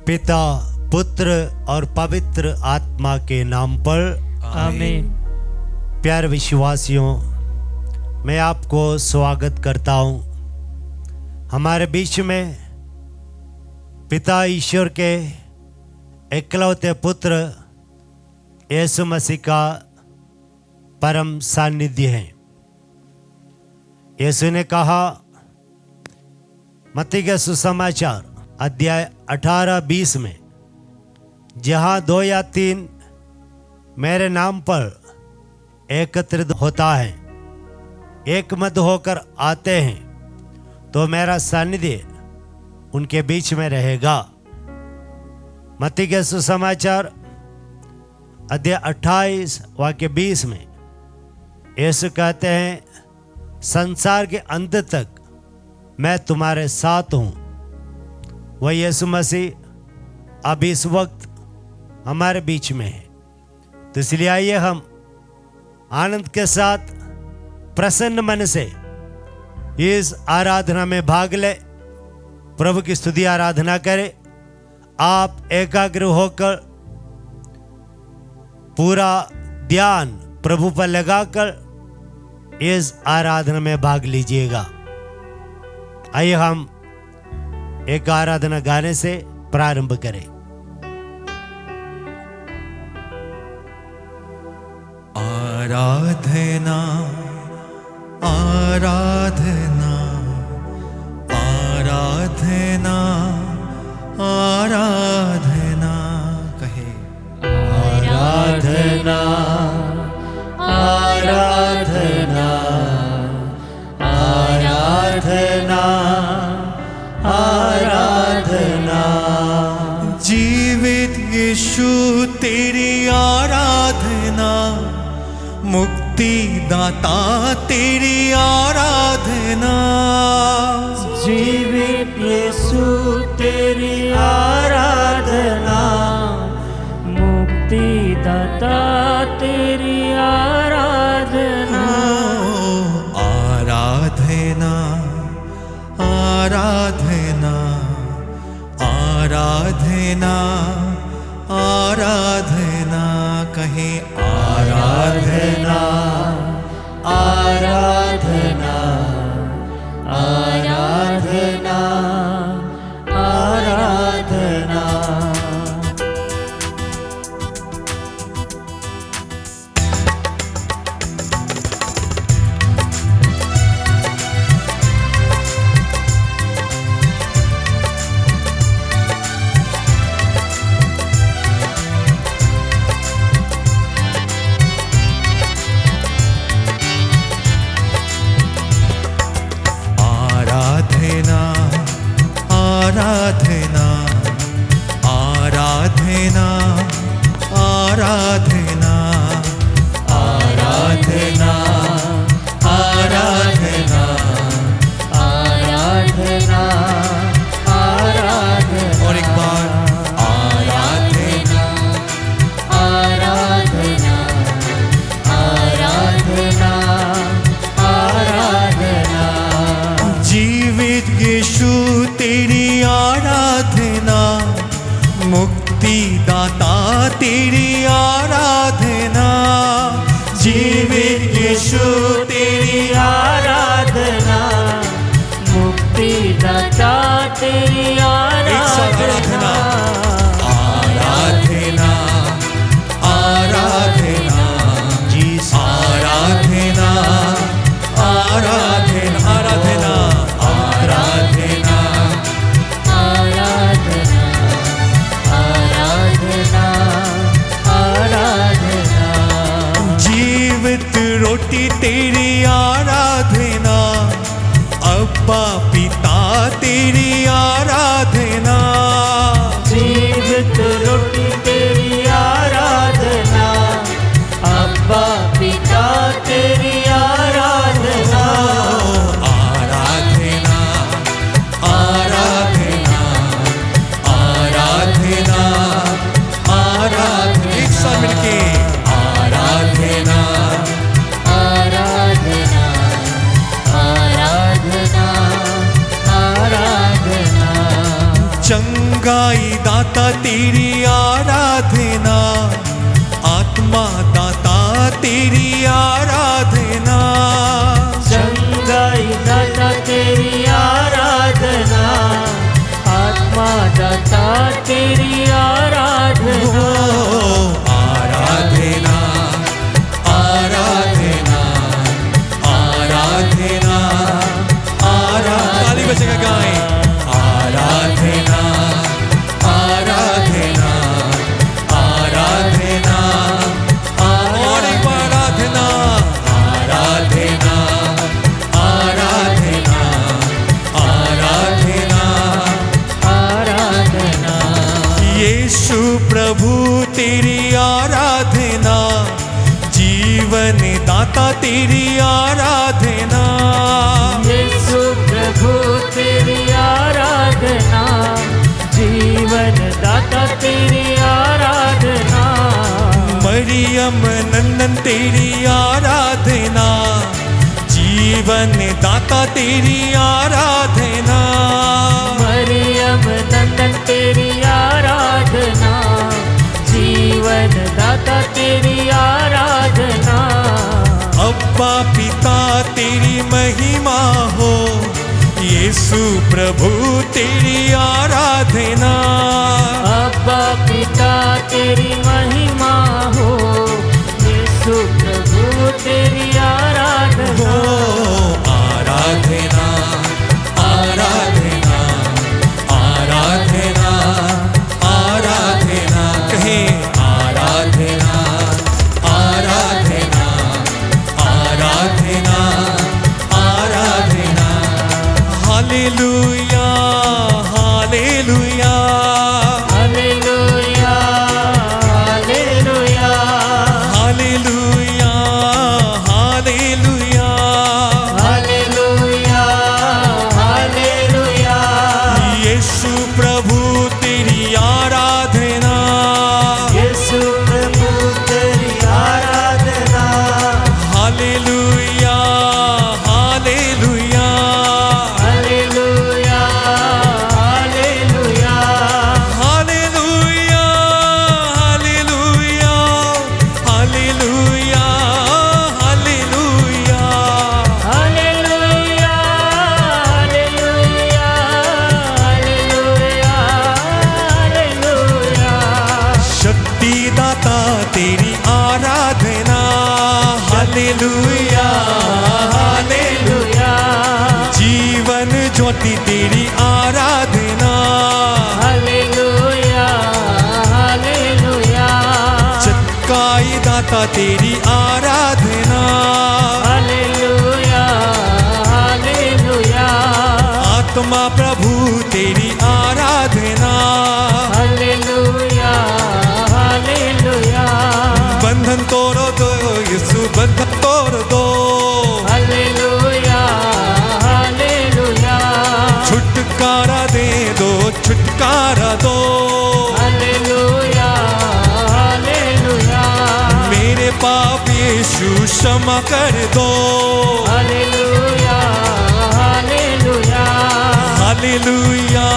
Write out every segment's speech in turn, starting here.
पिता, पुत्र और पवित्र आत्मा के नाम पर आमीन। प्यारे विश्वासियों, मैं आपको स्वागत करता हूँ। हमारे बीच में पिता ईश्वर के इकलौते पुत्र यीशु मसीह का परम सानिध्य है। यीशु ने कहा, मत्ती के सुसमाचार अध्याय 18-20 में, जहाँ 2 या 3 मेरे नाम पर एकत्रित होता है, एक मत होकर आते हैं, तो मेरा सानिध्य उनके बीच में रहेगा। मत्ती के सुसमाचार अध्याय 28 वाक्य 20 में यीशु कहते हैं, संसार के अंत तक मैं तुम्हारे साथ हूँ। वह यीशु मसीह अब इस वक्त हमारे बीच में है। तो इसलिए आइए हम आनंद के साथ प्रसन्न मन से इस आराधना में भाग ले, प्रभु की स्तुति आराधना करें। आप एकाग्र होकर पूरा ध्यान प्रभु पर लगाकर इस आराधना में भाग लीजिएगा। आइए हम एक आराधना गाने से प्रारंभ करें। आराधना आराधना आराधना आराधना कहे आराधना आराधना आराधना आराधना। जीवित यीशु तेरी आराधना, मुक्ति दाता तेरी आराधना। जीवित यीशु तेरी आराधना, मुक्ति दाता तेरी आराधना। आराधना आराधना आराधना आराधना कहे आराधना आराधना आराधना आराधना। आराधना आराधना आराधना आराधना आराधना आराधना आराधना। और एक बार आराधना आराधना आराधना आराधना। जीवित यीशु तेरी आराधना, मुक्ति दाता तेरी आराधना। जीवित यीशु तेरी आराधना, मुक्ति दाता तेरी आराधना। आराधना आराधना जी आराधना आराधना आराधना आराधना आराधना आराधना। जीवित रोटी तेरी आराधना, अब्बा पिता तेरी आराधना। जीवित रोटी तेरी आराधना, अब्बा पिता तेरी आराधना। आराधना आराधना आराधना आराधना। एक साथ मिलके आराधना आराधना आराधना आराधना। चंगाई दाता आराधना, आत्मा दाता तेरी आराधना, चंगाई दाता तेरी आराधना, आत्मा दाता तेरी आराधना। आराधना आराधना आराधना ताली बजेगा गाएं। आराधना आराधना आराधना और एक बार आराधना आराधना आराधना आराधना आराधना। यीशु प्रभु तेरी आराधना, जीवन दाता तेरी आराधना, यीशु प्रभु तेरी आराधना, जीवन दाता तेरी आराधना। मरियम नंदन तेरी आराधना, जीवन दाता तेरी आराधना, मरियम नंदन तेरी आराधना, जीवन दाता तेरी आराधना। अब्बा पिता तेरी महिमा हो, यीशु प्रभु तेरी आराधना, अब्बा पिता तेरी महिमा हो, यीशु प्रभु तेरी आराधना। आराधना आराधना आराधना आराधना कहे आराधना आराधना आराधना आराधना। Hallelujah hallelujah hallelujah hallelujah hallelujah hallelujah hallelujah hallelujah. Yeshu प्रभु तेरी आराधना, यीशु प्रभु तेरी आराधना। Hallelujah hallelujah hallelujah hallelujah hallelujah hallelujah hallelujah hallelujah hallelujah hallelujah hallelujah. शक्तिदाता तेरी आराधना, हालेलुया हालेलुया। जीवन ज्योति तेरी आराधना, हालेलुया हालेलुया चक्काई दाता तेरी आराधना, हालेलुया हालेलुया आत्मा प्रभु तेरी आराधना, हालेलुया हालेलुया बंधन तोड़ दो यीशु बंधन तोड़ दो, हालेलुया हालेलुया छुटकारा दे दो छुटकारा दो, हालेलुया हालेलुया मेरे पाप यीशु क्षमा कर दो, hallelujah hallelujah hallelujah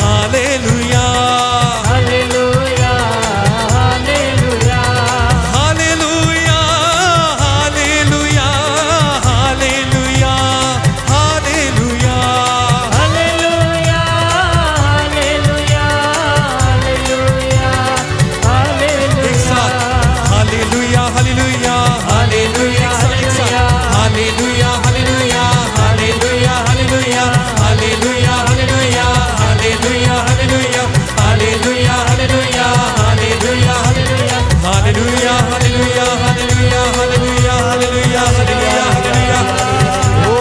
hallelujah hallelujah hallelujah hallelujah hallelujah hallelujah hallelujah hallelujah hallelujah hallelujah एक साथ हालेलुया हालेलुया हालेलुया एक साथ hallelujah hallelujah hallelujah hallelujah hallelujah hallelujah hallelujah hallelujah hallelujah hallelujah hallelujah hallelujah hallelujah hallelujah hallelujah hallelujah hallelujah hallelujah. ओ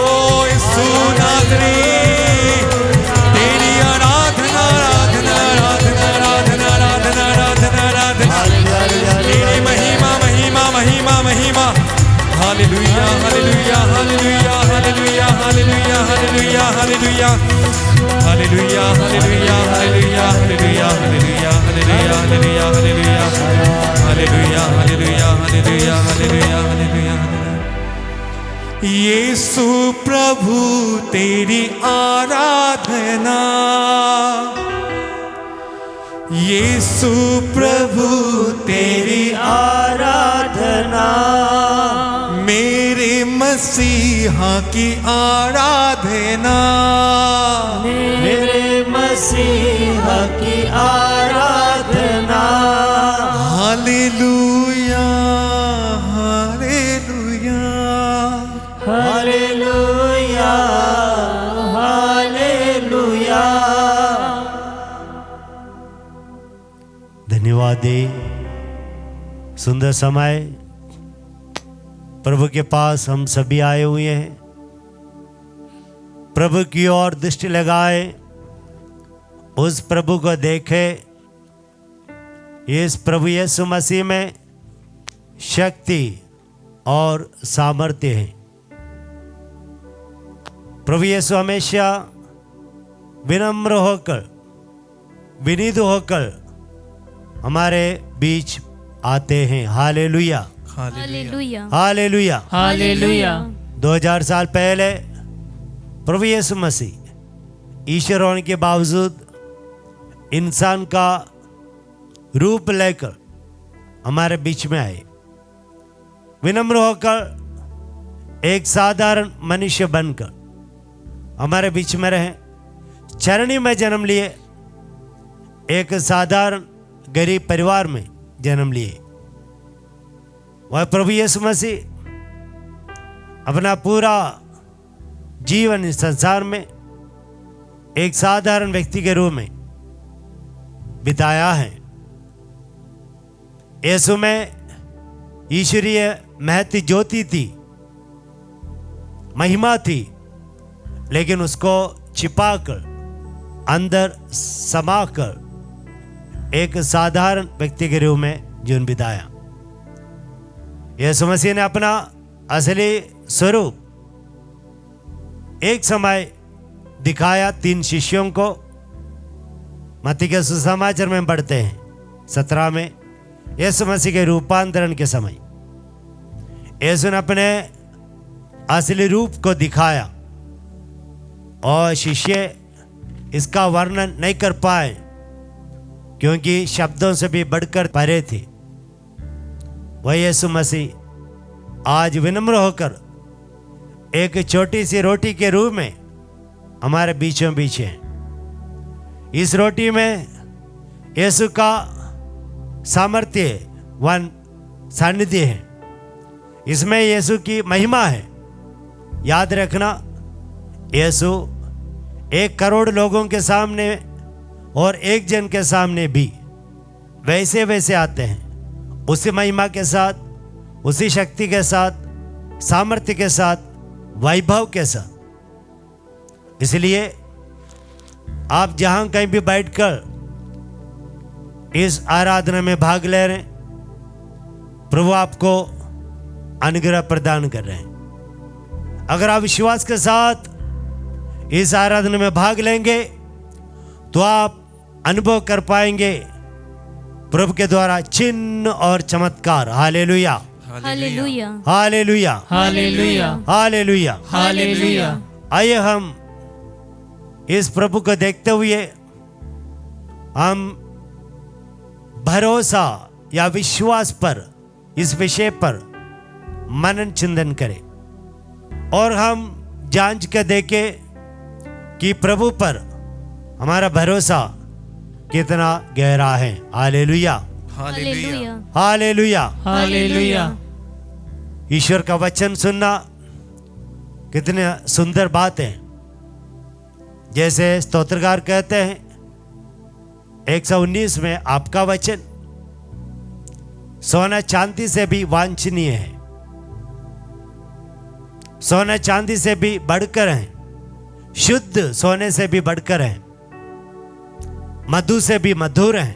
यीशु नाज़री तेरी आराधना आराधना आराधना आराधना आराधना आराधना आराधना, तेरी महिमा महिमा महिमा महिमा। Hallelujah hallelujah hallelujah hallelujah hallelujah hallelujah hallelujah hallelujah hallelujah hallelujah hallelujah hallelujah hallelujah hallelujah hallelujah hallelujah hallelujah hallelujah hallelujah. Yeshu प्रभु तेरी आराधना, यीशु प्रभु तेरी आराधना मेरे मसीहा की आराधना मेरे मसीहा की आराधना हालेलुया हालेलुया हालेलुया हालेलुया। धन्यवाद दे सुंदर समय प्रभु के पास हम सभी आए हुए हैं। प्रभु की ओर दृष्टि लगाए, उस प्रभु को देखे। इस प्रभु यीशु मसीह में शक्ति और सामर्थ्य है। प्रभु यीशु हमेशा विनम्र होकर, विनीत होकर हमारे बीच आते हैं। Hallelujah hallelujah hallelujah. हालेलुया। 2000 साल पहले प्रभु यीशु मसीह ईश्वर होने के बावजूद इंसान का रूप लेकर हमारे बीच में आए। विनम्र होकर एक साधारण मनुष्य बनकर हमारे बीच में रहे। चरणी में जन्म लिए, एक साधारण गरीब परिवार में जन्म लिए। वह प्रभु यीशु मसीह अपना पूरा जीवन इस संसार में एक साधारण व्यक्ति के रूप में बिताया है। यीशु में ईश्वरीय महती ज्योति थी, महिमा थी, लेकिन उसको छिपाकर, अंदर समाकर एक साधारण व्यक्ति के रूप में जीवन बिताया। यीशु मसीह ने अपना असली स्वरूप एक समय दिखाया 3 शिष्यों को। मत्ती के सुसमाचार में पढ़ते हैं 17 में, यीशु मसीह के रूपांतरण के समय यीशु ने अपने असली रूप को दिखाया और शिष्य इसका वर्णन नहीं कर पाए, क्योंकि शब्दों से भी बढ़कर परे थे। वह यीशु मसीह आज विनम्र होकर एक छोटी सी रोटी के रूप में हमारे बीचों बीच है। इस रोटी में यीशु का सामर्थ्य, वन सानिध्य है। इसमें यीशु की महिमा है। याद रखना, यीशु 1 करोड़ लोगों के सामने और एक जन के सामने भी वैसे वैसे आते हैं, उसी महिमा के साथ, उसी शक्ति के साथ, सामर्थ्य के साथ, वैभव के साथ। इसलिए आप जहां कहीं भी बैठकर इस आराधना में भाग ले रहे हैं, प्रभु आपको अनुग्रह प्रदान कर रहे हैं। अगर आप विश्वास के साथ इस आराधना में भाग लेंगे तो आप अनुभव कर पाएंगे प्रभु के द्वारा चिन्ह और चमत्कार। Hallelujah hallelujah hallelujah hallelujah hallelujah. Hallelujah. आइए हम इस प्रभु को देखते हुए हम भरोसा या विश्वास पर, इस विषय पर मनन चिंतन करें और हम जांच कर देखें कि प्रभु पर हमारा भरोसा कितना गहरा है। Hallelujah hallelujah hallelujah. हालेलुया। ईश्वर का वचन सुनना कितनी सुंदर बात है। जैसे स्तोत्रकार कहते हैं 119 में, आपका वचन सोना चांदी से भी वांछनीय है, सोना चांदी से भी बढ़कर है, शुद्ध सोने से भी बढ़कर है, मधु से भी मधुर है।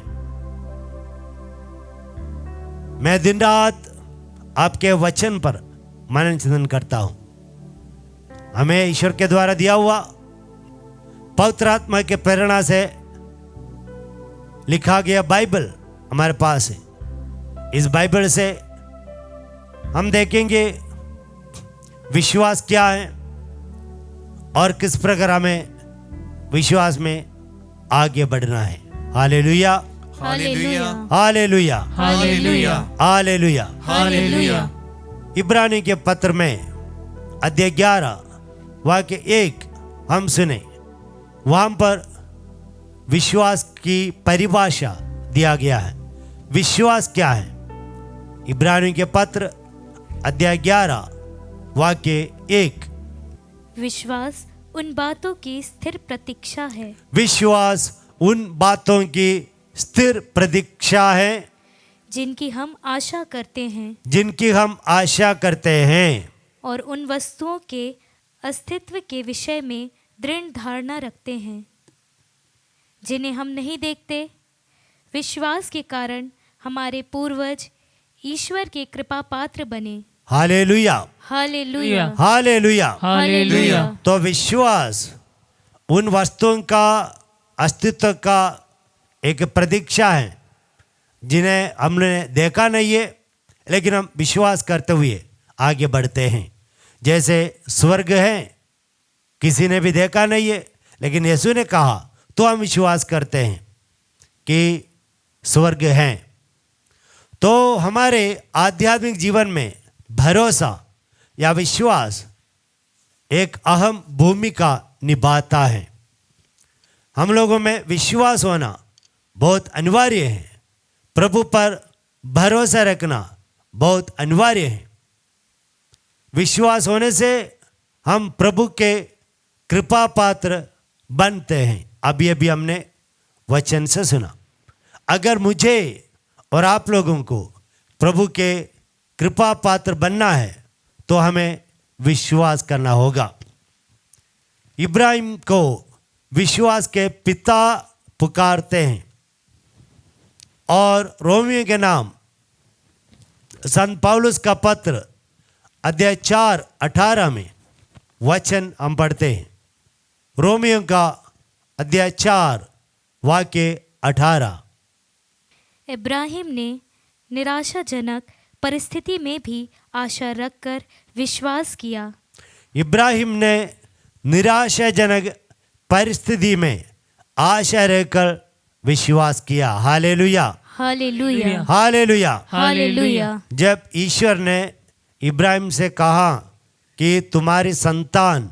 मैं दिन रात आपके वचन पर मनन चिंतन करता हूं। हमें ईश्वर के द्वारा दिया हुआ पवित्र आत्मा के प्रेरणा से लिखा गया बाइबल हमारे पास है। इस बाइबल से हम देखेंगे विश्वास क्या है और किस प्रकार हमें विश्वास में आगे बढ़ना है। Hallelujah hallelujah hallelujah hallelujah hallelujah. Hallelujah इब्रानी के पत्र में अध्याय 11 वाक्य 1 हम सुने। वहां पर विश्वास की परिभाषा दिया गया है। विश्वास क्या है? इब्रानी के पत्र अध्याय 11 वाक्य 1। विश्वास उन बातों की स्थिर प्रतीक्षा है विश्वास उन बातों की स्थिर प्रतीक्षा है जिनकी हम आशा करते हैं जिनकी हम आशा करते हैं, और उन वस्तुओं के अस्तित्व के विषय में दृढ़ धारणा रखते हैं जिन्हें हम नहीं देखते। विश्वास के कारण हमारे पूर्वज ईश्वर के कृपा पात्र बने। Hallelujah hallelujah hallelujah. हालेलुया तो विश्वास उन वस्तुओं का अस्तित्व का एक प्रतीक्षा है जिन्हें हमने देखा नहीं है, लेकिन हम विश्वास करते हुए आगे बढ़ते हैं। जैसे स्वर्ग है, किसी ने भी देखा नहीं है, लेकिन यीशु ने कहा तो हम विश्वास करते हैं कि स्वर्ग है। तो हमारे आध्यात्मिक जीवन में भरोसा या विश्वास एक अहम भूमिका निभाता है। हम लोगों में विश्वास होना बहुत अनिवार्य है। प्रभु पर भरोसा रखना बहुत अनिवार्य है। विश्वास होने से हम प्रभु के कृपा पात्र बनते हैं। अभी अभी हमने वचन से सुना। अगर मुझे और आप लोगों को प्रभु के कृपा पात्र बनना है तो हमें विश्वास करना होगा। इब्राहिम को विश्वास के पिता पुकारते हैं और रोमियो के नाम संत पौलुस का पत्र अध्याय 4:18 में वचन हम पढ़ते हैं। रोमियो का अध्याय 4 वाक्य 18। इब्राहिम ने निराशाजनक परिस्थिति में भी आशा रखकर विश्वास किया। इब्राहिम ने निराशाजनक परिस्थिति में आशा रहकर विश्वास किया। Hallelujah hallelujah hallelujah. हालेलुया। जब ईश्वर ने इब्राहिम से कहा कि तुम्हारी संतान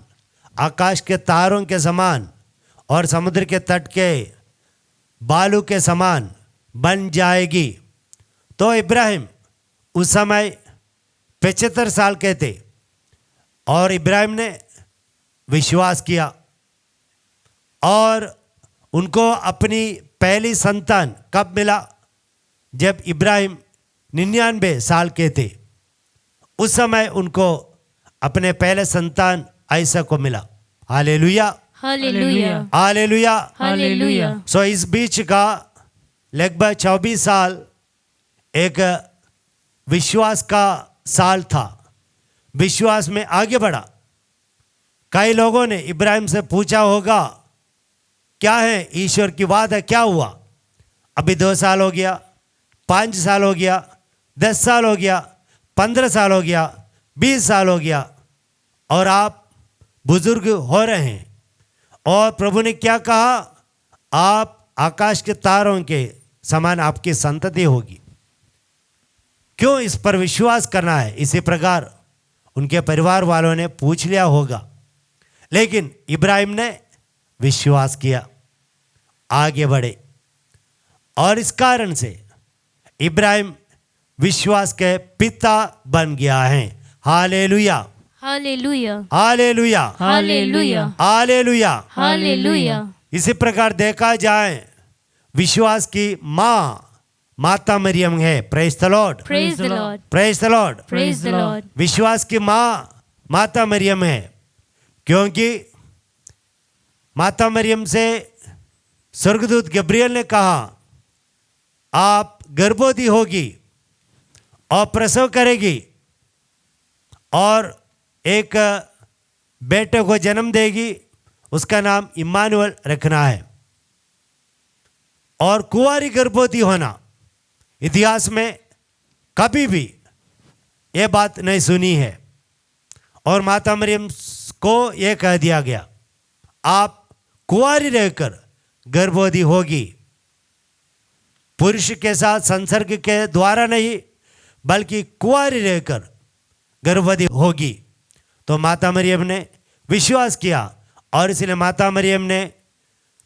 आकाश के तारों के समान और समुद्र के तट के बालू के समान बन जाएगी, तो इब्राहिम उस समय 75 साल के थे और इब्राहिम ने विश्वास किया और उनको अपनी पहली संतान कब मिला? जब इब्राहिम 99 साल के थे। उस समय उनको अपने पहले संतान आयसा को मिला। Hallelujah hallelujah hallelujah. हालेलुया। सो इस बीच का लगभग 24 साल एक विश्वास का साल था। विश्वास में आगे बढ़ा। कई लोगों ने इब्राहिम से पूछा होगा क्या है ईश्वर की बात है, क्या हुआ? अभी 2 साल हो गया, 5 साल हो गया, 10 साल हो गया, 15 साल हो गया, 20 साल हो गया और आप बुजुर्ग हो रहे हैं। और प्रभु ने क्या कहा? आप आकाश के तारों के समान आपकी संतति होगी। क्यों इस पर विश्वास करना है? इसी प्रकार उनके परिवार वालों ने पूछ लिया होगा, लेकिन इब्राहिम ने विश्वास किया, आगे बढ़े और इस कारण से इब्राहिम विश्वास के पिता बन गया है। Hallelujah hallelujah hallelujah hallelujah hallelujah. Hallelujah. इसी प्रकार देखा जाए विश्वास की माँ माता मरियम है। Praise the Lord praise the Lord praise the Lord. Praise the Lord. विश्वास की माँ माता मरियम है, क्योंकि माता मरियम से स्वर्गदूत गब्रियल ने कहा आप गर्भवती होगी और प्रसव करेगी और एक बेटे को जन्म देगी, उसका नाम इम्मानुएल रखना है। और कुंवारी गर्भवती होना इतिहास में कभी भी ये बात नहीं सुनी है। और माता मरियम को यह कह दिया गया आप कुंवारी रहकर गर्भवती होगी। पुरुष के साथ संसर्ग के द्वारा नहीं बल्कि कुंवारी रहकर गर्भवती होगी। तो माता मरियम ने विश्वास किया और इसलिए माता मरियम ने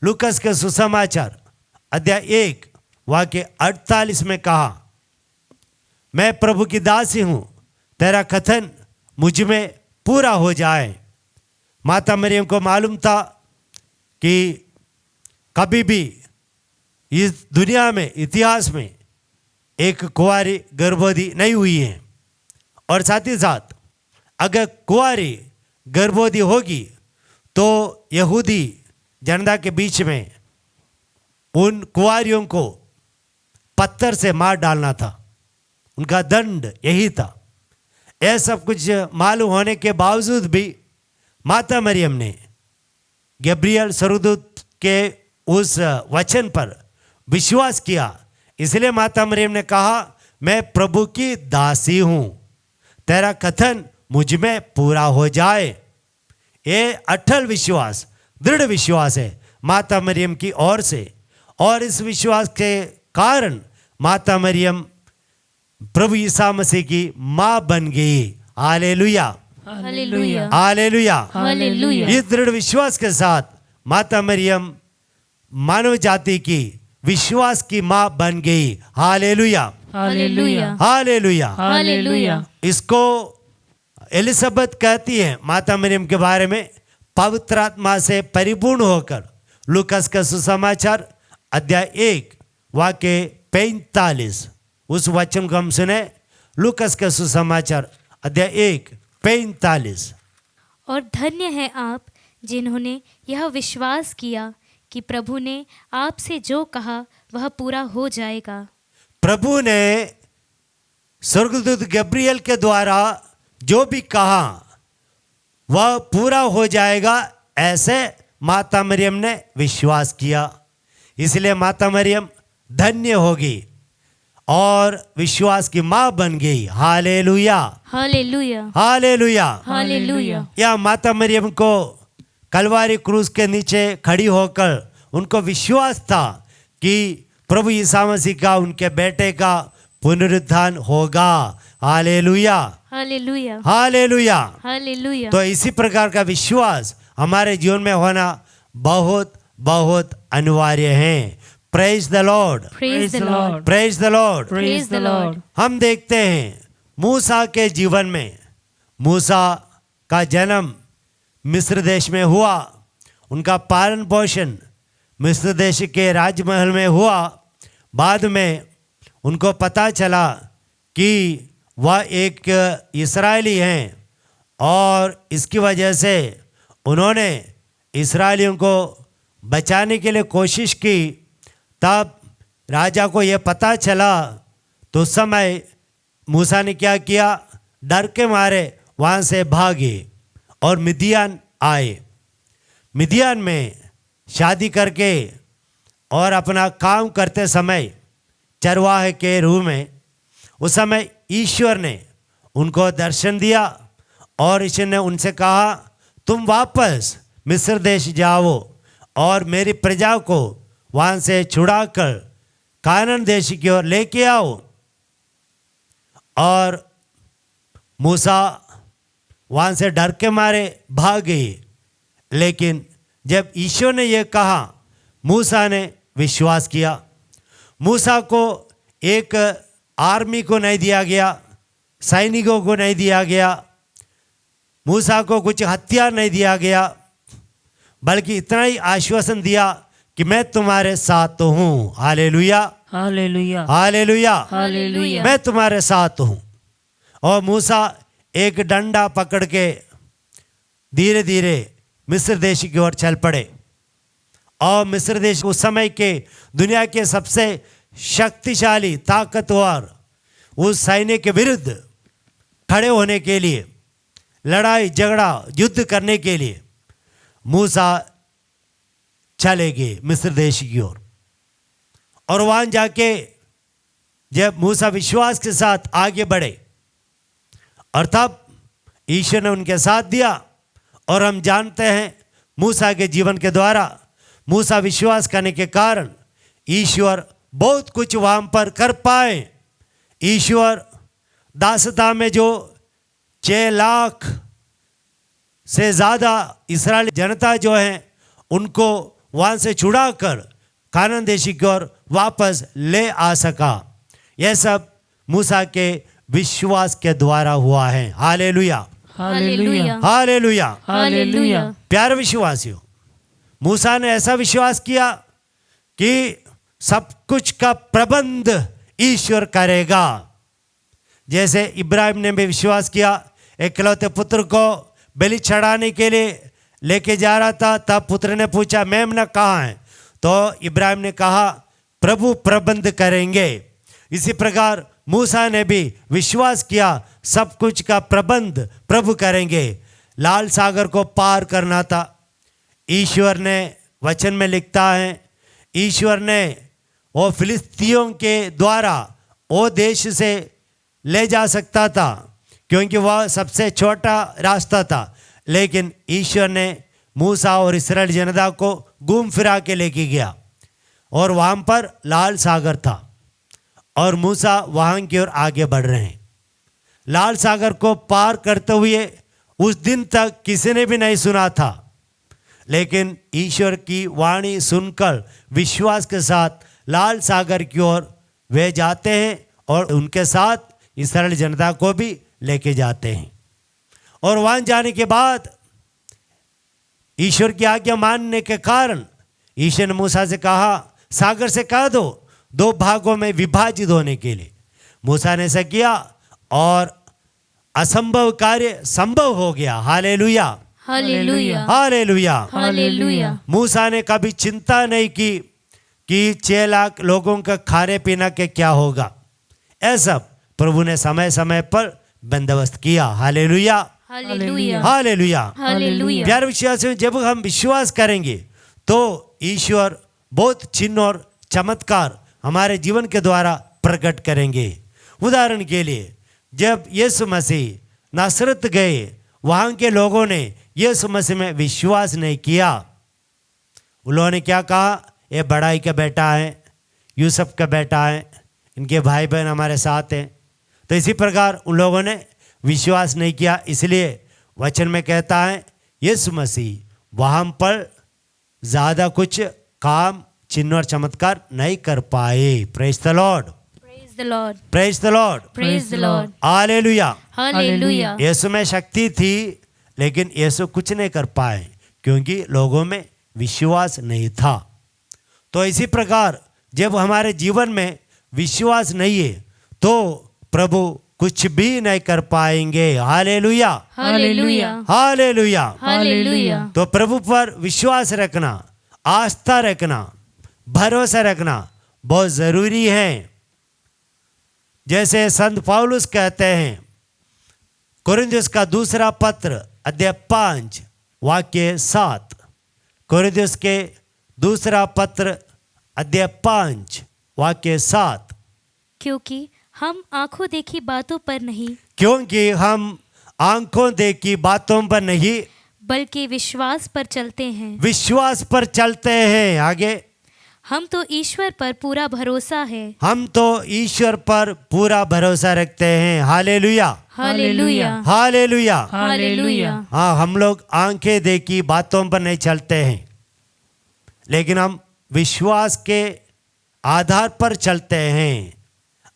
लूकस के सुसमाचार अध्याय 1 वाक्य 48 में कहा, मैं प्रभु की दासी हूँ, तेरा कथन मुझ में पूरा हो जाए। माता मरियम को मालूम था कि कभी भी इस दुनिया में इतिहास में एक कुंवारी गर्भवती नहीं हुई है, और साथ ही साथ अगर कुंवारी गर्भवती होगी तो यहूदी जनता के बीच में उन कुंवारियों को पत्थर से मार डालना था, उनका दंड यही था। यह सब कुछ मालूम होने के बावजूद भी माता मरियम ने गब्रियल स्वर्गदूत के उस वचन पर विश्वास किया। इसलिए माता मरियम ने कहा, मैं प्रभु की दासी हूँ, तेरा कथन मुझ में पूरा हो जाए। ये अटल विश्वास, दृढ़ विश्वास है माता मरियम की ओर से, और इस विश्वास के कारण माता मरियम प्रभु ईसा मसीह की माँ बन गई। Hallelujah, hallelujah, hallelujah. हालेलुया। इस दृढ़ विश्वास के साथ माता मरियम मानव जाति की विश्वास की माँ बन गई। Hallelujah, hallelujah, hallelujah. हालेलुया। इसको एलिजाबेथ कहती है माता मरियम के बारे में, पवित्र आत्मा से परिपूर्ण होकर। लूकस का सुसमाचार अध्याय 1 वाक्य 45 उस वचन को हम सुने। लूकस का सुसमाचार अध्याय 1 45। और धन्य है आप जिन्होंने यह विश्वास किया कि प्रभु ने आपसे जो कहा वह पूरा हो जाएगा। प्रभु ने स्वर्गदूत गब्रियल के द्वारा जो भी कहा वह पूरा हो जाएगा, ऐसे माता मरियम ने विश्वास किया। इसलिए माता मरियम धन्य होगी और विश्वास की माँ बन गई। Hallelujah, hallelujah, hallelujah. हालेलुया। या माता मरियम को कलवारी क्रूस के नीचे खड़ी होकर उनको विश्वास था कि प्रभु यीशु मसीह का, उनके बेटे का पुनरुत्थान होगा। Hallelujah, hallelujah, hallelujah. हालेलुया। तो इसी प्रकार का विश्वास हमारे जीवन में होना बहुत बहुत अनिवार्य है। Praise the Lord, praise the Lord, praise the Lord. Praise the Lord. हम देखते हैं मूसा के जीवन में, मूसा का जन्म मिस्र देश में हुआ, उनका पालन पोषण मिस्र देश के राजमहल में हुआ। बाद में उनको पता चला कि वह एक इस्राएली हैं, और इसकी वजह से उन्होंने इस्राएलियों को बचाने के लिए कोशिश की। तब राजा को यह पता चला तो उस समय मूसा ने क्या किया, डर के मारे वहाँ से भागे और मिदियान आए। मिदियान में शादी करके और अपना काम करते समय चरवाहे के रूप में, उस समय ईश्वर ने उनको दर्शन दिया और ईश्वर ने उनसे कहा, तुम वापस मिस्र देश जाओ और मेरी प्रजा को वहाँ से छुड़ाकर कानान देश की ओर लेके आओ। और मूसा वहाँ से डर के मारे भाग गए। लेकिन जब ईश्वर ने यह कहा, मूसा ने विश्वास किया। मूसा को एक आर्मी को नहीं दिया गया, सैनिकों को नहीं दिया गया, मूसा को कुछ हथियार नहीं दिया गया, बल्कि इतना ही आश्वासन दिया कि मैं तुम्हारे साथ हूँ। Hallelujah, hallelujah, hallelujah, hallelujah. मैं तुम्हारे साथ हूँ। और मूसा एक डंडा पकड़ के धीरे धीरे मिस्र देश की ओर चल पड़े। और मिस्र देश उस समय के दुनिया के सबसे शक्तिशाली, ताकतवर उस सैन्य के विरुद्ध खड़े होने के लिए, लड़ाई झगड़ा युद्ध करने के लिए मूसा चले गए मिस्र देश की ओर। और वहां जाके जब मूसा विश्वास के साथ आगे बढ़े, और तब ईश्वर ने उनके साथ दिया। और हम जानते हैं मूसा के जीवन के द्वारा, मूसा विश्वास करने के कारण ईश्वर बहुत कुछ वहाँ पर कर पाए। ईश्वर दासता में जो 6 लाख से ज़्यादा इस्राएली जनता जो है उनको वहाँ से छुड़ाकर कानान देश की ओर वापस ले आ सका। यह सब मूसा के विश्वास के द्वारा हुआ है। Hallelujah, hallelujah, hallelujah. हालेलुया। प्यारे विश्वासियों, मूसा ने ऐसा विश्वास किया कि सब कुछ का प्रबंध ईश्वर करेगा। जैसे इब्राहिम ने भी विश्वास किया, एकलौते पुत्र को बलि चढ़ाने के लिए लेके जा रहा था, तब पुत्र ने पूछा मेमना कहाँ है, तो इब्राहिम ने कहा प्रभु प्रबंध करेंगे। इसी प्रकार मूसा ने भी विश्वास किया सब कुछ का प्रबंध प्रभु करेंगे। लाल सागर को पार करना था, ईश्वर ने वचन में लिखता है, ईश्वर ने वो फिलिस्तियों के द्वारा वो देश से ले जा सकता था क्योंकि वह सबसे छोटा रास्ता था, लेकिन ईश्वर ने मूसा और इस्राएल जनता को घूम फिरा के लेके गया और वहाँ पर लाल सागर था और मूसा वहाँ की ओर आगे बढ़ रहे हैं। लाल सागर को पार करते हुए उस दिन तक किसी ने भी नहीं सुना था, लेकिन ईश्वर की वाणी सुनकर विश्वास के साथ लाल सागर की ओर वे जाते हैं और उनके साथ इस्राएल जनता को भी लेके जाते हैं। और वहाँ जाने के बाद ईश्वर की आज्ञा मानने के कारण ईश्वर ने मूसा से कहा सागर से कह दो 2 भागों में विभाजित होने के लिए। मूसा ने ऐसा किया और असंभव कार्य संभव हो गया। Hallelujah, hallelujah, hallelujah. हालेलुया। मूसा ने कभी चिंता नहीं की कि 6 लाख लोगों का खाने पीना के क्या होगा। ऐसा प्रभु ने समय समय पर बंदोबस्त किया। Hallelujah, hallelujah, hallelujah. हालेलुया। प्यारे विश्वासियों, जब हम विश्वास करेंगे तो ईश्वर बहुत चिन्ह और चमत्कार हमारे जीवन के द्वारा प्रकट करेंगे। उदाहरण के लिए जब यीशु मसीह नासरत गए, वहाँ के लोगों ने यीशु मसीह में विश्वास नहीं किया। उन्होंने क्या कहा, ये बड़ाई का बेटा है, यूसुफ का बेटा है, इनके भाई बहन हमारे साथ हैं। तो इसी प्रकार उन लोगों ने विश्वास नहीं किया। इसलिए वचन में कहता है यीशु मसीह वहाँ पर ज़्यादा कुछ काम चिन्ह और चमत्कार नहीं कर पाए। Praise the Lord, Praise the Lord, praise the Lord, praise the Lord, hallelujah. Hallelujah. Yeshu में शक्ति थी, लेकिन यीशु कुछ नहीं कर पाए क्योंकि लोगों में विश्वास नहीं था। तो इसी प्रकार जब हमारे जीवन में विश्वास नहीं है तो प्रभु कुछ भी नहीं कर पाएंगे। Hallelujah, hallelujah, hallelujah. हालेलुया। तो प्रभु पर विश्वास रखना, आस्था रखना, भरोसा रखना बहुत ज़रूरी है। जैसे संत पौलुस कहते हैं, कोरिन्थियों का दूसरा पत्र अध्याय 5 वाक्य 7, कोरिन्थियों के दूसरा पत्र अध्याय 5 वाक्य 7, क्योंकि हम आंखों देखी बातों पर नहीं, क्योंकि हम आंखों देखी बातों पर नहीं बल्कि विश्वास पर चलते हैं। विश्वास पर चलते हैं। आगे, हम तो ईश्वर पर पूरा भरोसा है। हम तो ईश्वर पर पूरा भरोसा रखते हैं। Hallelujah, hallelujah, hallelujah. हालेलुया। हाँ, हम लोग आंखें देखी बातों पर नहीं चलते हैं, लेकिन हम विश्वास के आधार पर चलते हैं।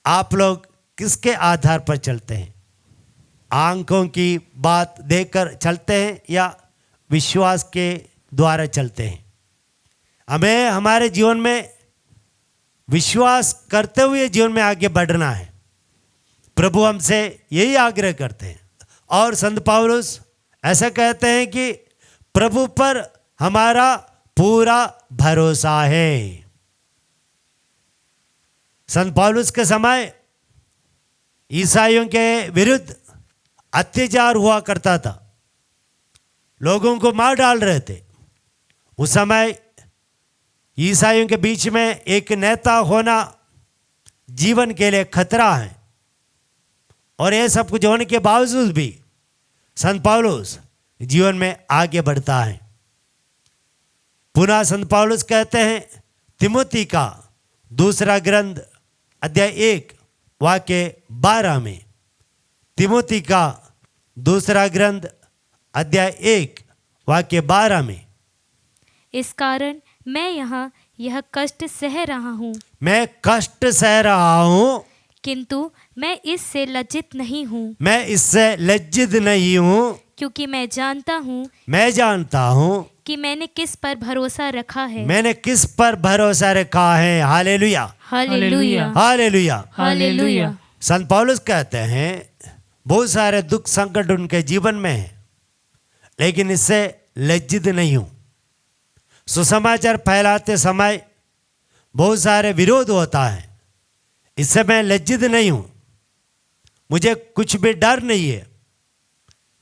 आप लोग किसके आधार पर चलते हैं? आंखों की बात देखकर चलते हैं या विश्वास के द्वारा चलते हैं? हमें हमारे जीवन में विश्वास करते हुए जीवन में आगे बढ़ना है। प्रभु हमसे यही आग्रह करते हैं और संत पौलुस ऐसा कहते हैं कि प्रभु पर हमारा पूरा भरोसा है। संत पौलुस के समय ईसाइयों के विरुद्ध अत्याचार हुआ करता था, लोगों को मार डाल रहे थे। उस समय ईसाइयों के बीच में एक नेता होना जीवन के लिए खतरा है, और यह सब कुछ होने के बावजूद भी संत पौलुस जीवन में आगे बढ़ता है। पुनः संत पौलुस कहते हैं तिमोथी का दूसरा ग्रंथ अध्याय 1 वाक्य 12 में, तिमोथी का दूसरा ग्रंथ अध्याय 1 वाक्य 12 में, इस कारण मैं यहाँ यह कष्ट सह रहा हूँ, मैं कष्ट सह रहा हूँ, किंतु मैं इससे लज्जित नहीं हूँ, मैं इससे लज्जित नहीं हूँ, क्योंकि मैं जानता हूँ कि मैंने किस पर भरोसा रखा है। मैंने किस पर भरोसा रखा है। Hallelujah, hallelujah, hallelujah. हालेलुया। संत पौलुस कहते हैं बहुत सारे दुख संकट उनके जीवन में है, लेकिन इससे लज्जित नहीं हूं। सुसमाचार फैलाते समय बहुत सारे विरोध होता है, इससे मैं लज्जित नहीं हूं, मुझे कुछ भी डर नहीं है,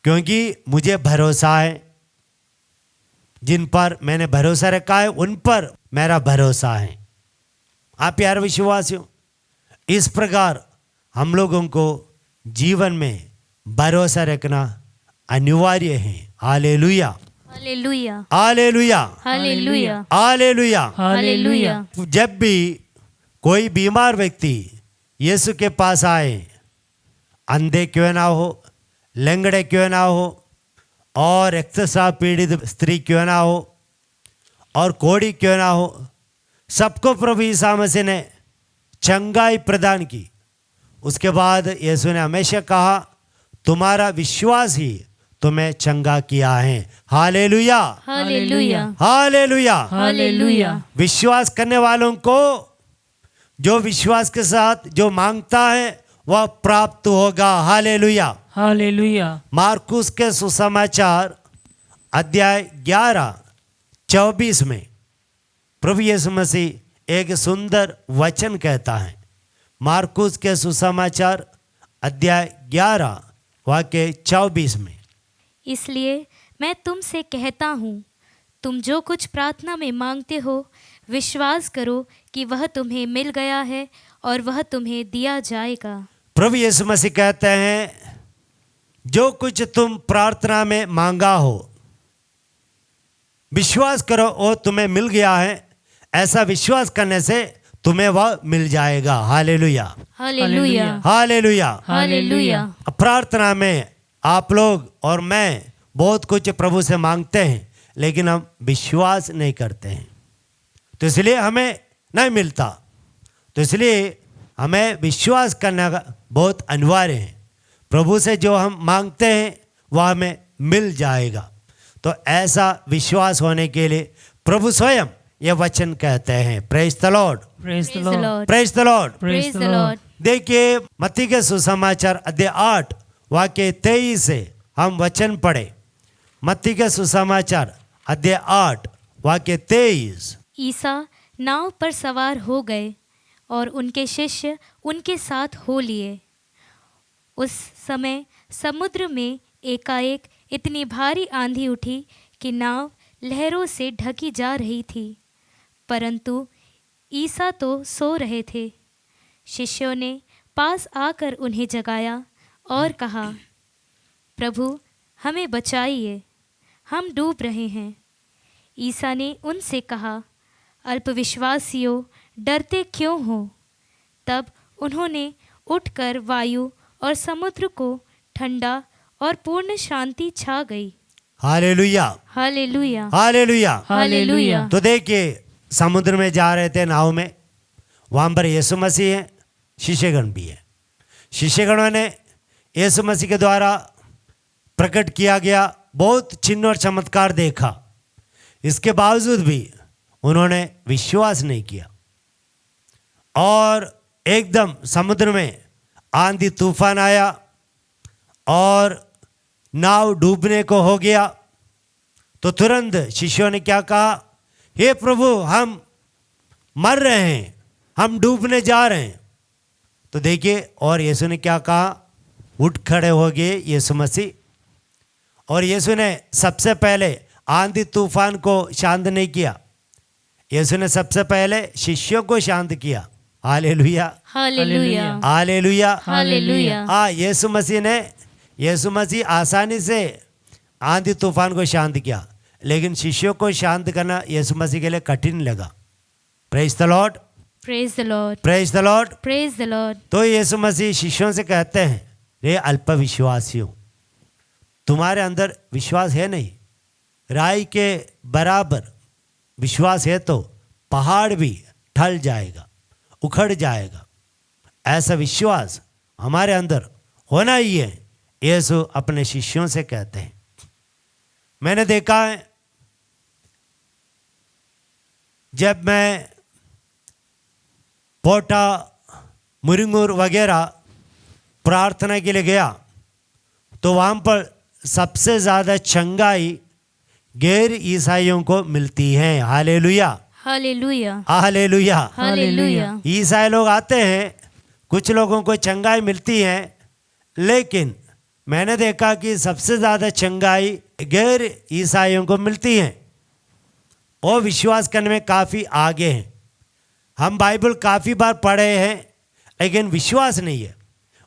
क्योंकि मुझे भरोसा है, जिन पर मैंने भरोसा रखा है उन पर मेरा भरोसा है। आप प्यारे विश्वासियों, इस प्रकार हम लोगों को जीवन में भरोसा रखना अनिवार्य है। Hallelujah, hallelujah, hallelujah, hallelujah, hallelujah. Hallelujah. जब भी कोई बीमार व्यक्ति यीशु के पास आए, अंधे क्यों ना हो, लंगड़े क्यों ना हो, और रक्तस्राव पीड़ित स्त्री क्यों ना हो, और कोढ़ी क्यों ना हो, सबको प्रभु यीशु मसीह ने चंगाई प्रदान की। उसके बाद यीशु ने हमेशा कहा, तुम्हारा विश्वास ही तुम्हें चंगा किया है। Hallelujah, hallelujah, hallelujah. हालेलुया। विश्वास करने वालों को, जो विश्वास के साथ जो मांगता है वह प्राप्त होगा। Hallelujah, hallelujah. मार्कुस के सुसमाचार अध्याय 11:24 में प्रभु यीशु मसीह एक सुंदर वचन कहता है। मार्कुस के सुसमाचार अध्याय 11 वाक्य 24 में, इसलिए मैं तुमसे कहता हूँ, तुम जो कुछ प्रार्थना में मांगते हो, विश्वास करो कि वह तुम्हें मिल गया है और वह तुम्हें दिया जाएगा। प्रभु यीशु मसीह कहते हैं, जो कुछ तुम प्रार्थना में मांगा हो, विश्वास करो वो तुम्हें मिल गया है। ऐसा विश्वास करने से तुम्हें वह मिल जाएगा। Hallelujah, hallelujah, hallelujah. हालेलुया। प्रार्थना में आप लोग और मैं बहुत कुछ प्रभु से मांगते हैं, लेकिन हम विश्वास नहीं करते हैं, तो इसलिए हमें नहीं मिलता। तो इसलिए हमें विश्वास करना बहुत अनिवार्य है। प्रभु से जो हम मांगते हैं वह हमें मिल जाएगा। तो ऐसा विश्वास होने के लिए प्रभु स्वयं ये वचन कहते हैं। Praise the Lord, praise the Praise the Lord, Lord. Praise the Lord. Praise the Lord. देखिए मत्ती के सुसमाचार अध्याय 8 वाक्य 23 से हम वचन पढ़े। मत्ती के सुसमाचार अध्याय 8 वाक्य 23। ईसा नाव पर सवार हो गए और उनके शिष्य उनके साथ हो लिए। उस समय समुद्र में एकाएक इतनी भारी आंधी उठी कि नाव लहरों से ढकी जा रही थी, परंतु ईसा तो सो रहे थे। शिष्यों ने पास आकर उन्हें जगाया और कहा, प्रभु हमें बचाइए, हम डूब रहे हैं। ईसा ने उनसे कहा, अल्पविश्वासियों, डरते क्यों हो? तब उन्होंने उठकर वायु और समुद्र को ठंडा और पूर्ण शांति छा गई। Hallelujah, hallelujah, hallelujah. हालेलुया। तो देखिए समुद्र में जा रहे थे नाव में, वहाँ पर यीशु मसीह है, शिष्यगण भी है। शिष्यगणों ने यीशु मसीह के द्वारा प्रकट किया गया बहुत चिन्ह और चमत्कार देखा, इसके बावजूद भी उन्होंने विश्वास नहीं किया और एकदम समुद्र में आंधी तूफान आया और नाव डूबने को हो गया। तो तुरंत शिष्यों ने क्या कहा, हे प्रभु हम मर रहे हैं, हम डूबने जा रहे हैं। तो देखिए और यीशु ने क्या कहा, उठ खड़े हो गए यीशु मसीह, और यीशु ने सबसे पहले आंधी तूफान को शांत नहीं किया, यीशु ने सबसे पहले शिष्यों को शांत किया। Hallelujah, hallelujah, hallelujah, hallelujah. Yeshu Masih आसानी से आंधी तूफान को शांत किया, लेकिन शिष्यों को शांत करना यीशु मसीह के लिए कठिन लगा। Praise the Lord. Praise the Lord, praise the Lord. Praise the Lord. तो यीशु मसीह शिष्यों से कहते हैं, रे अल्प विश्वासियों, तुम्हारे अंदर विश्वास है नहीं, राई के बराबर विश्वास है तो पहाड़ भी ढल जाएगा, उखड़ जाएगा। ऐसा विश्वास हमारे अंदर होना ही है, यीशु अपने शिष्यों से कहते हैं। मैंने देखा है, जब मैं पोटा मुरिंगूर वगैरह प्रार्थना के लिए गया तो वहाँ पर सबसे ज़्यादा चंगाई गैर ईसाइयों को मिलती है। Hallelujah, hallelujah, hallelujah. हालेलुया। ईसाई लोग आते हैं, कुछ लोगों को चंगाई मिलती है, लेकिन मैंने देखा कि सबसे ज़्यादा चंगाई गैर ईसाइयों को मिलती है। वो विश्वास करने में काफ़ी आगे हैं। हम बाइबल काफ़ी बार पढ़े हैं, लेकिन विश्वास नहीं है।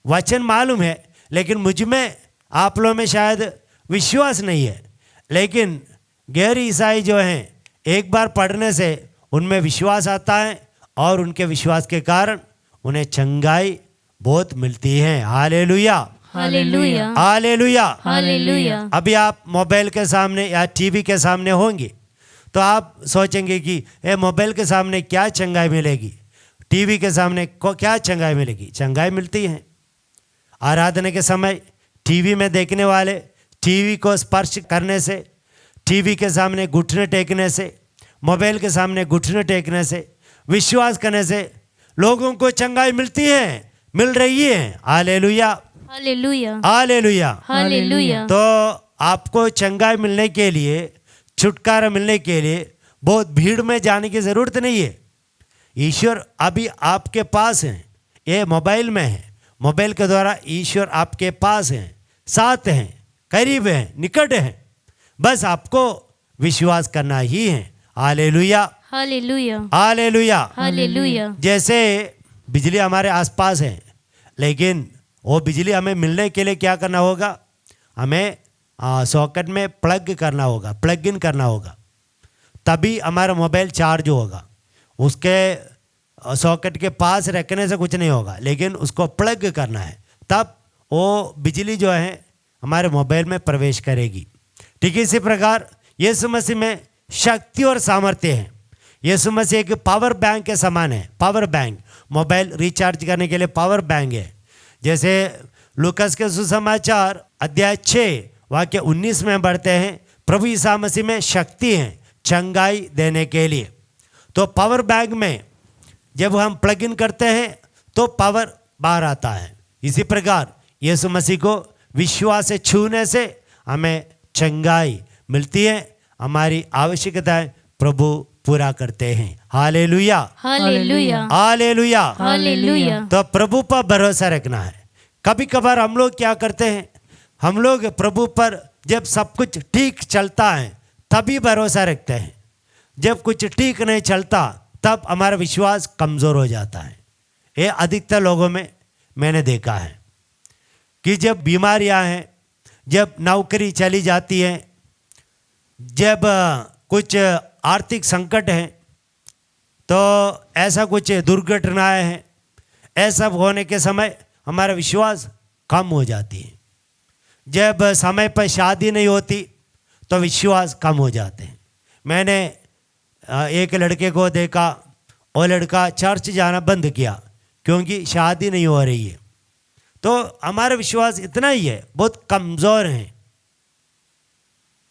वचन मालूम है, लेकिन मुझ में, आप लोगों में शायद विश्वास नहीं है। लेकिन गैर ईसाई जो हैं, एक बार पढ़ने से उनमें विश्वास आता है और उनके विश्वास के कारण उन्हें चंगाई बहुत मिलती है। Hallelujah, hallelujah, hallelujah, hallelujah. अभी आप मोबाइल के सामने या टीवी के सामने होंगे तो आप सोचेंगे कि मोबाइल के सामने क्या चंगाई मिलेगी, टीवी के सामने को क्या चंगाई मिलेगी। चंगाई मिलती है। आराधना के समय टीवी में देखने वाले टीवी को स्पर्श करने से, टीवी के सामने घुटने टेकने से, मोबाइल के सामने घुटने टेकने से, विश्वास करने से लोगों को चंगाई मिलती है, मिल रही है। Hallelujah, hallelujah, hallelujah. हालेलुया। तो आपको चंगाई मिलने के लिए, छुटकारा मिलने के लिए बहुत भीड़ में जाने की ज़रूरत नहीं है। ईश्वर अभी आपके पास है, ये मोबाइल में है। मोबाइल के द्वारा ईश्वर आपके पास हैं, साथ हैं, करीब हैं, निकट हैं। बस आपको विश्वास करना ही है। Hallelujah, hallelujah, hallelujah. हालेलुया। जैसे बिजली हमारे आसपास है, लेकिन वो बिजली हमें मिलने के लिए क्या करना होगा? हमें सॉकेट में प्लग करना होगा, प्लग इन करना होगा, तभी हमारा मोबाइल चार्ज होगा। उसके सॉकेट के पास रखने से कुछ नहीं होगा, लेकिन उसको प्लग करना है, तब वो बिजली जो है हमारे मोबाइल में प्रवेश करेगी। ठीक इसी प्रकार यीशु मसीह में शक्ति और सामर्थ्य है। यीशु मसीह एक पावर बैंक के समान है। पावर बैंक, मोबाइल रिचार्ज करने के लिए पावर बैंक है। जैसे लूकास के सुसमाचार अध्याय 6 वाक्य 19 में बढ़ते हैं, प्रभु यीशु मसीह में शक्ति है चंगाई देने के लिए। तो पावर बैंक में जब हम प्लग इन करते हैं तो पावर बाहर आता है। इसी प्रकार यीशु मसीह को विश्वास से छूने से हमें चंगाई मिलती है, हमारी आवश्यकताएं प्रभु पूरा करते हैं। Hallelujah, hallelujah, hallelujah, hallelujah. तो प्रभु पर भरोसा रखना है। कभी कभार हम लोग क्या करते हैं, हम लोग प्रभु पर जब सब कुछ ठीक चलता है तभी भरोसा रखते हैं। जब कुछ ठीक नहीं चलता तब हमारा विश्वास कमज़ोर हो जाता है। ये अधिकतर लोगों में मैंने देखा है कि जब बीमारियां हैं, जब नौकरी चली जाती है, जब कुछ आर्थिक संकट है, तो ऐसा कुछ दुर्घटनाएं हैं, ऐसा होने के समय हमारा विश्वास कम हो जाती है। जब समय पर शादी नहीं होती तो विश्वास कम हो जाते हैं। मैंने एक लड़के को देखा, वो लड़का चर्च जाना बंद किया क्योंकि शादी नहीं हो रही है। तो हमारा विश्वास इतना ही है, बहुत कमज़ोर है।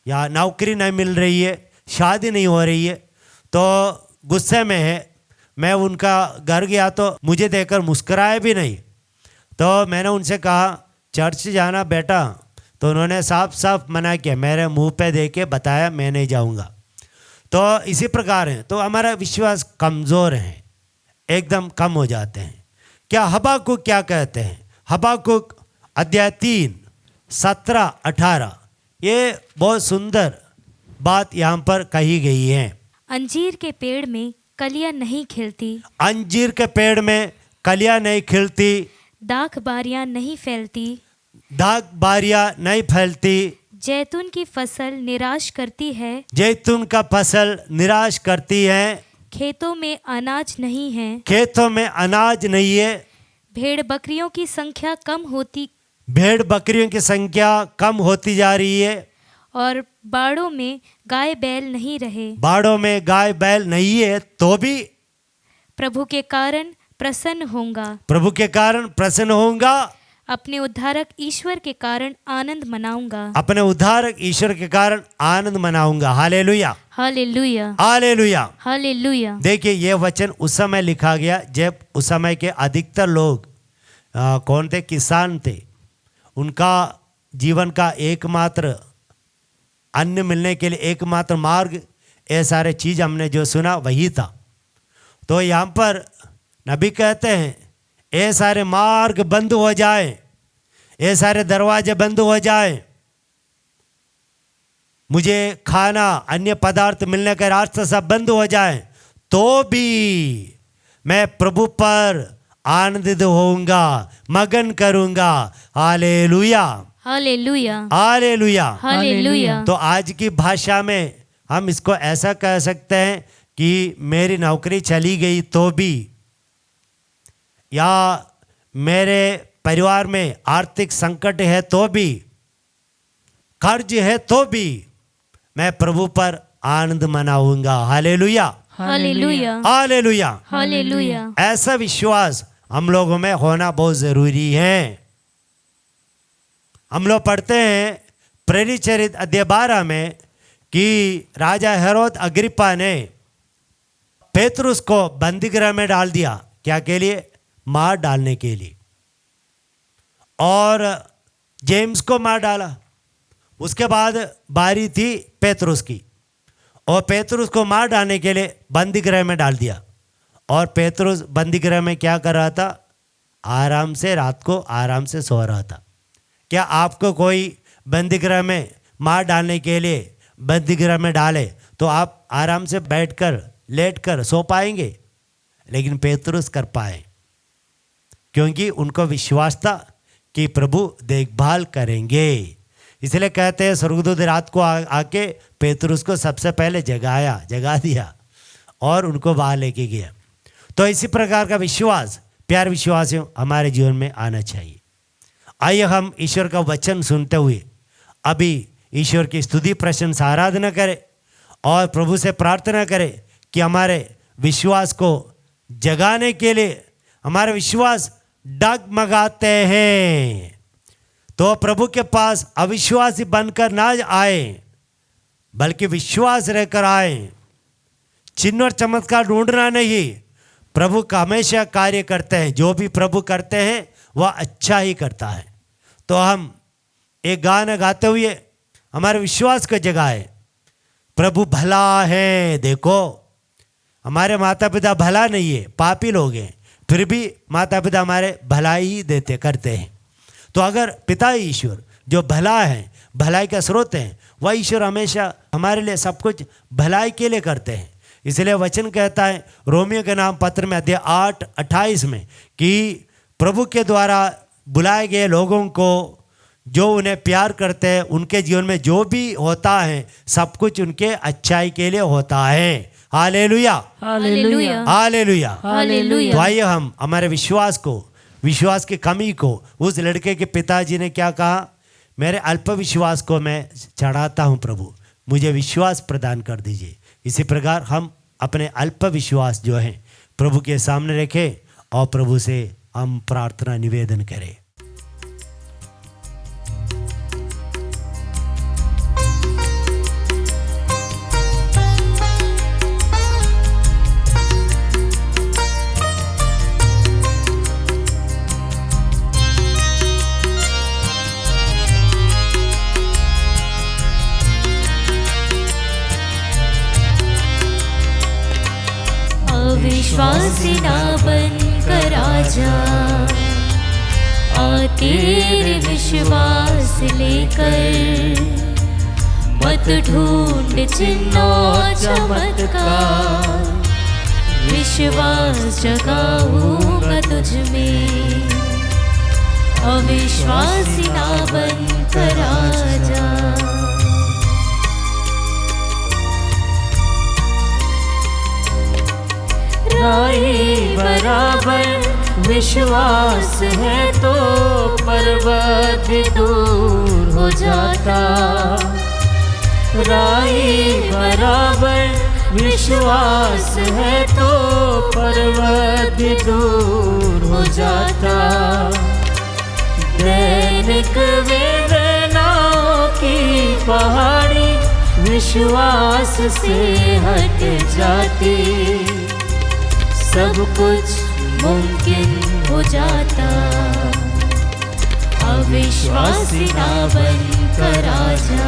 या नौकरी नहीं मिल रही है, शादी नहीं हो रही है, तो गुस्से में है। मैं उनका घर गया तो मुझे देखकर मुस्कुराए भी नहीं। तो मैंने उनसे कहा चर्च जाना बेटा, तो उन्होंने साफ साफ मना किया, मेरे मुंह पे दे के बताया मैं नहीं जाऊंगा। तो इसी प्रकार है, तो हमारा विश्वास कमज़ोर है, एकदम कम हो जाते हैं। क्या हबाकुक क्या कहते हैं? हबाकुक अध्याय 3 17-18, ये बहुत सुंदर बात यहाँ पर कही गई है। अंजीर के पेड़ में कलियां नहीं खिलती, अंजीर के पेड़ में कलियां नहीं खिलती, दाख बारियां नहीं फैलती, दाग बारियां नहीं फैलती, जैतून की फसल निराश करती है, जैतून का फसल निराश करती है, खेतों में अनाज नहीं है, खेतों में अनाज नहीं है, भेड़ बकरियों की संख्या कम होती भेड़ बकरियों की संख्या कम होती जा रही है, और बाड़ों में गाय बैल नहीं रहे, बाड़ों में गाय बैल नहीं है, तो भी प्रभु के कारण प्रसन्न होऊंगा, प्रभु के कारण प्रसन्न होऊंगा, अपने उद्धारक ईश्वर के कारण आनंद मनाऊंगा। अपने उद्धारक ईश्वर के कारण आनंद मनाऊंगा। Hallelujah, hallelujah, hallelujah. हालेलुया। देखिए, ये वचन उस समय लिखा गया जब उस समय के अधिकतर लोग कौन थे? किसान थे। उनका जीवन का एकमात्र अन्न मिलने के लिए एकमात्र मार्ग ये सारे चीज हमने जो सुना वही था। तो यहाँ पर नबी कहते हैं ये सारे मार्ग बंद हो जाए, ये सारे दरवाजे बंद हो जाए, मुझे खाना अन्य पदार्थ मिलने का रास्ता सब बंद हो जाए, तो भी मैं प्रभु पर आनंदित होऊंगा, मगन करूंगा। Hallelujah, hallelujah, hallelujah. हालेलुया। तो आज की भाषा में हम इसको ऐसा कह सकते हैं कि मेरी नौकरी चली गई तो भी, या मेरे परिवार में आर्थिक संकट है तो भी, कर्ज है तो भी, मैं प्रभु पर आनंद मनाऊंगा। Hallelujah, hallelujah, hallelujah. हालेलुया। ऐसा विश्वास हम लोगों में होना बहुत जरूरी है। हम लोग पढ़ते हैं प्रेरित चरित्र अध्याय 12 में कि राजा हेरोद अग्रिप्पा ने पेतरुस को बंदीगृह में डाल दिया। क्या के लिए? मार डालने के लिए। और जेम्स को मार डाला। उसके बाद बारी थी पेतरुस की, और पेतरुस को मार डालने के लिए बंदीगृह में डाल दिया। और पेतरुस बंदीगृह में क्या कर रहा था? आराम से, रात को आराम से सो रहा था। क्या आपको कोई बंदीगृह में मार डालने के लिए बंदीगृह में डाले तो आप आराम से बैठकर लेटकर सो पाएंगे? लेकिन पेतरुस कर पाए, क्योंकि उनको विश्वास था कि प्रभु देखभाल करेंगे। इसलिए कहते हैं स्वर्गदूत रात को आके पेतरुस को सबसे पहले जगा दिया और उनको बाहर लेके गया। तो इसी प्रकार का विश्वास प्यार विश्वासियों हमारे जीवन में आना चाहिए। आइए हम ईश्वर का वचन सुनते हुए अभी ईश्वर की स्तुति प्रशंसा आराधना करें और प्रभु से प्रार्थना करें कि हमारे विश्वास को जगाने के लिए, हमारा विश्वास डगमगाते हैं तो प्रभु के पास अविश्वासी बनकर ना आए, बल्कि विश्वास रहकर आए। चिन्ह और चमत्कार ढूंढना नहीं, प्रभु का हमेशा कार्य करते हैं। जो भी प्रभु करते हैं वह अच्छा ही करता है। तो हम एक गाना गाते हुए हमारे विश्वास को जगाए। प्रभु भला है। देखो, हमारे माता पिता भला नहीं है, पापी लोग हैं, फिर भी माता पिता हमारे भलाई ही करते हैं। तो अगर पिता ईश्वर जो भला है, भलाई का स्रोत है, वह ईश्वर हमेशा हमारे लिए सब कुछ भलाई के लिए करते हैं। इसलिए वचन कहता है रोमियो के नाम पत्र में अध्याय 8:28 में कि प्रभु के द्वारा बुलाए गए लोगों को, जो उन्हें प्यार करते हैं, उनके जीवन में जो भी होता है सब कुछ उनके अच्छाई के लिए होता है। Hallelujah, hallelujah, hallelujah, hallelujah. तो आइए हम हमारे विश्वास को, विश्वास की कमी को, उस लड़के के पिताजी ने क्या कहा? मेरे अल्प विश्वास को मैं चढ़ाता हूँ प्रभु, मुझे विश्वास प्रदान कर दीजिए। इसी प्रकार हम अपने अल्प विश्वास जो है प्रभु के सामने रखें और प्रभु से हम प्रार्थना निवेदन करें। अविश्वासी ना बनकर आजा, आ तेरे विश्वास लेकर, मत ढूंढ चिन्ह और चमत्कार, विश्वास जगाऊंगा तुझ में। अविश्वासी ना बनकर आजा। राई बराबर विश्वास है तो पर्वत दूर हो जाता। राई बराबर विश्वास है तो पर्वत दूर हो जाता। दैनिक वेदनाओं की पहाड़ी विश्वास से हट जाती। सब कुछ मुमकिन हो जाता। अविश्वासी ना बन कर आजा,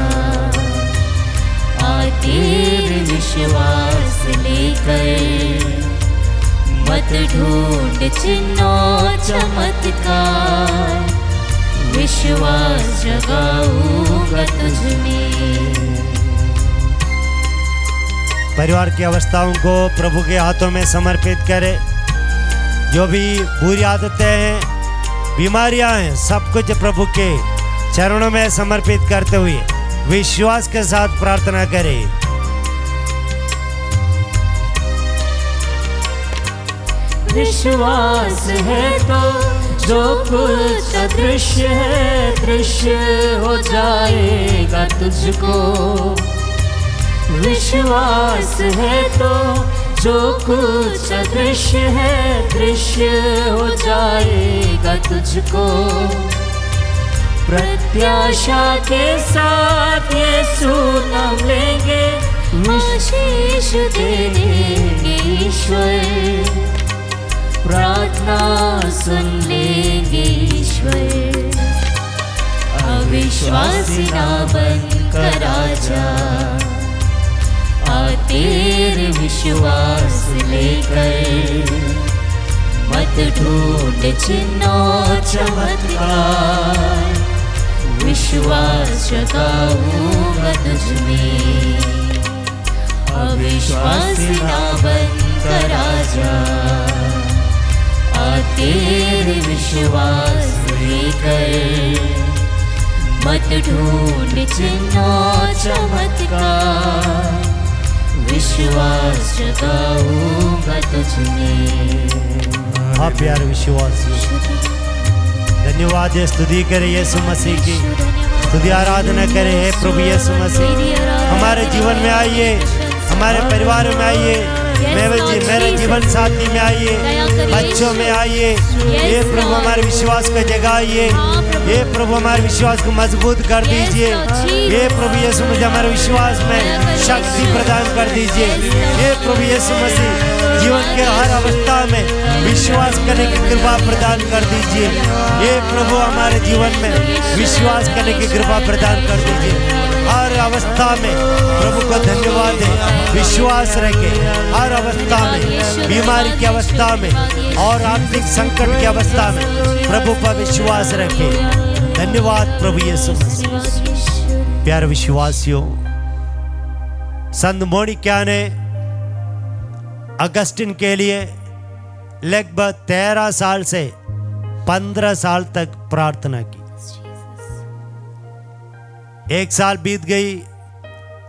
आ तेरे विश्वास लेकर। मत ढूंढ चिन्हों चमत्कार, विश्वास जगाऊंगा तुझ में। परिवार की अवस्थाओं को प्रभु के हाथों में समर्पित करें। जो भी बुरी आदतें हैं, बीमारियां हैं, सब कुछ प्रभु के चरणों में समर्पित करते हुए विश्वास के साथ प्रार्थना करें। विश्वास है तो जो कुछ अदृश्य है दृश्य हो जाएगा तुझको। विश्वास है तो जो कुछ अदृश्य है दृश्य हो जाएगा तुझको। प्रत्याशा के साथ यीशु नाम लेंगे, आशीष देंगे ईश्वर। प्रार्थना सुन लेंगे ईश्वर। अविश्वासी ना बन कर आजा, आ तेरे विश्वास लेकर। मत ढूंढ चिन्हों चमत्कार, विश्वास जगाऊंगा तुझ में। अविश्वासी ना बन कर आजा, आ तेरे विश्वास लेकर। मत ढूंढ चिन्हों चमत्कार, विश्वास जगाऊंगा तुझ में। हाँ प्यारे विश्वासी, धन्यवाद है। स्तुति करें यीशु मसीह की, स्तुति आराधना करें। हे प्रभु यीशु मसीह, हमारे जीवन में आइए, हमारे परिवार में आइए, मेरे जीवन साथी में आइए, बच्चों में आइए। ये प्रभु हमारे विश्वास को जगाइए। ये प्रभु हमारे विश्वास को मजबूत कर दीजिए। ये प्रभु यीशु मसीह हमारे विश्वास में शक्ति प्रदान कर दीजिए। ये प्रभु यीशु मसीह जीवन के हर अवस्था में विश्वास करने की कृपा प्रदान कर दीजिए। ये प्रभु हमारे जीवन में विश्वास करने की कृपा प्रदान कर दीजिए। हर अवस्था में प्रभु को धन्यवाद है। विश्वास रखें हर अवस्था में, बीमारी की अवस्था में और आर्थिक संकट की अवस्था में प्रभु पर विश्वास रखें। धन्यवाद प्रभु यीशु मसीह। प्यारे विश्वासियों, संत मोनिका ने अगस्टिन के लिए लगभग 13 साल से 15 साल तक प्रार्थना की। 1 साल बीत गई,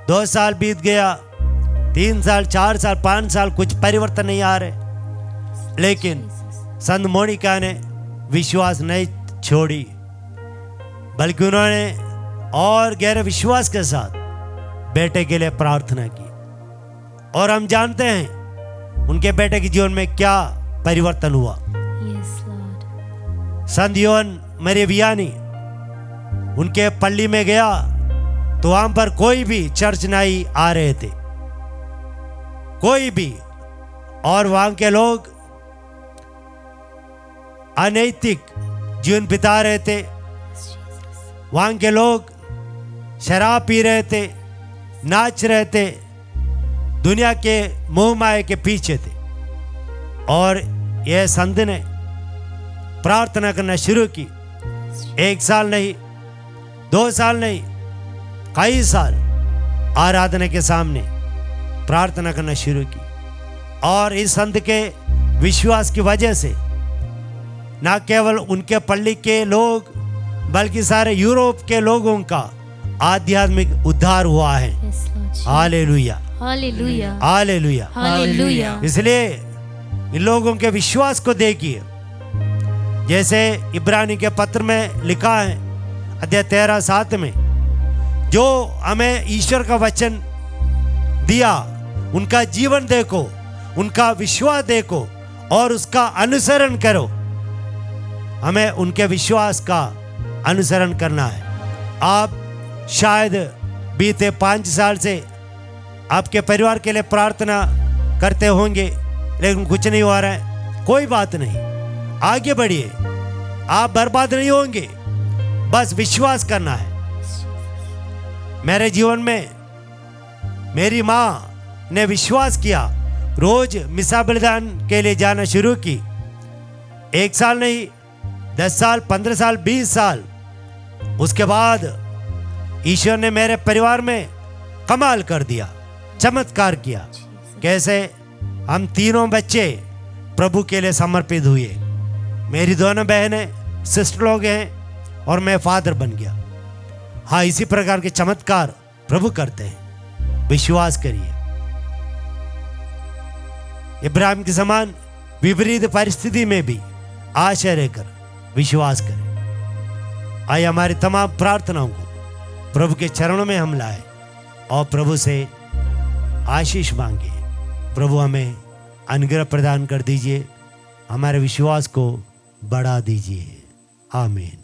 2 साल बीत गया, 3 साल, 4 साल, 5 साल, कुछ परिवर्तन नहीं आ रहे। लेकिन संत मोनिका ने विश्वास नहीं छोड़ी, बल्कि उन्होंने और गहरे विश्वास के साथ बेटे के लिए प्रार्थना की। और हम जानते हैं उनके बेटे के जीवन में क्या परिवर्तन हुआ। संत योहन मरिया वियानी उनके पल्ली में गया तो वहां पर कोई भी चर्च नहीं आ रहे थे, कोई भी। और वहां के लोग अनैतिक जीवन बिता रहे थे। वहां के लोग शराब पी रहे थे, नाच रहे थे, दुनिया के मोह माया के पीछे थे। और यह संत ने प्रार्थना करना शुरू की। 1 साल नहीं, 2 साल नहीं, कई साल आराधना के सामने प्रार्थना करना शुरू की। और इस संत के विश्वास की वजह से न केवल उनके पल्ली के लोग बल्कि सारे यूरोप के लोगों का आध्यात्मिक उद्धार हुआ है। Hallelujah, hallelujah, hallelujah, hallelujah. इसलिए इन लोगों के विश्वास को देखिए। जैसे इब्रानी के पत्र में लिखा है अध्याय 13:7 में, जो हमें ईश्वर का वचन दिया उनका जीवन देखो, उनका विश्वास देखो और उसका अनुसरण करो। हमें उनके विश्वास का अनुसरण करना है। आप शायद बीते 5 साल से आपके परिवार के लिए प्रार्थना करते होंगे, लेकिन कुछ नहीं हो रहा है। कोई बात नहीं, आगे बढ़िए, आप बर्बाद नहीं होंगे, बस विश्वास करना है। मेरे जीवन में मेरी माँ ने विश्वास किया, रोज मिसा बलिदान के लिए जाना शुरू की। 1 साल नहीं, 10 साल, 15 साल, 20 साल। उसके बाद ईश्वर ने मेरे परिवार में कमाल कर दिया, चमत्कार किया। कैसे? हम तीनों बच्चे प्रभु के लिए समर्पित हुए। मेरी दोनों बहनें सिस्टर लोग हैं और मैं फादर बन गया। हाँ, इसी प्रकार के चमत्कार प्रभु करते हैं। विश्वास करिए। इब्राहिम के समान विपरीत परिस्थिति में भी आशा रहकर विश्वास करें। आइए हमारी तमाम प्रार्थनाओं को प्रभु के चरणों में हम लाए और प्रभु से आशीष मांगे। प्रभु हमें अनुग्रह प्रदान कर दीजिए, हमारे विश्वास को बढ़ा दीजिए। आमीन।